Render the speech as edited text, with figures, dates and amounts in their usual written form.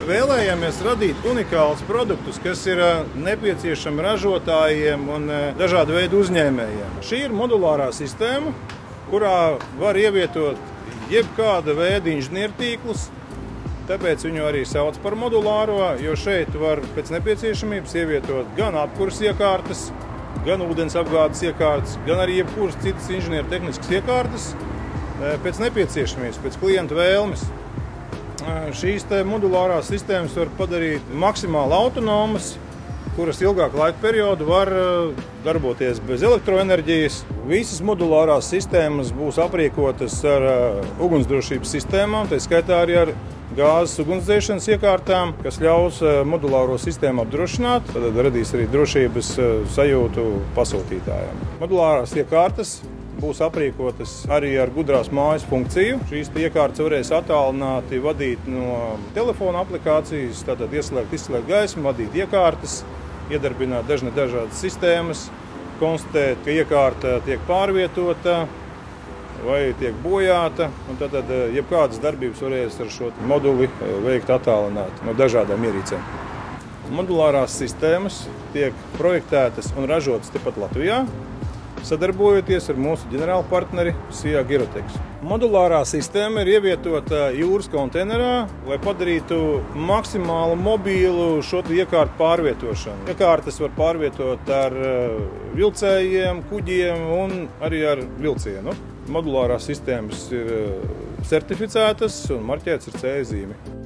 Vēlējamies radīt unikālus produktus, kas ir nepieciešami ražotājiem un dažādu veidu uzņēmējiem. Šī ir modulārā sistēma, kurā var ievietot jebkāda veida inženiertīklus, tāpēc viņu arī sauc par modulāro, jo šeit var pēc nepieciešamības ievietot gan apkuras iekārtas, gan ūdens apgādes iekārtas, gan arī jebkuras citas inženiertehniskas iekārtas pēc nepieciešamības, pēc klienta vēlmes. Šīs modulārās sistēmas var padarīt maksimāli autonomas, kuras ilgāku laika periodu var darboties bez elektroenerģijas. Visas modulārās sistēmas būs aprīkotas ar ugunsdrošības sistēmām, tā skaitā arī ar gāzes ugunsdzēšanas iekārtām, kas ļaus modulāro sistēmu apdrošināt, tad radīs arī drošības sajūtu pasūtītājiem. Modulārās iekārtas būs aprīkotas arī ar gudrās mājas funkciju. Šīs iekārtas varēs attālināti vadīt no telefona aplikācijas, tātad ieslēgt, izslēgt gaismu, vadīt iekārtas, iedarbināt dažādas sistēmas, konstatēt, ka iekārta tiek pārvietota vai tiek bojāta, un tad jebkādas darbības varēs ar šo moduli veikt attālināti no dažādām ierīcēm. Modulārās sistēmas tiek projektētas un ražotas tepat Latvijā, sadarbojoties ar mūsu ģenerālu partneri SIA Giroteks. Modulārā sistēma ir ievietota jūras konteinerā, lai padarītu maksimāli mobīlu šo iekārtu pārvietošanu. Iekārtas var pārvietot ar vilcējiem, kuģiem un arī ar vilcienu. Modulārās sistēmas ir certificētas un marķētas ar CE zīmi.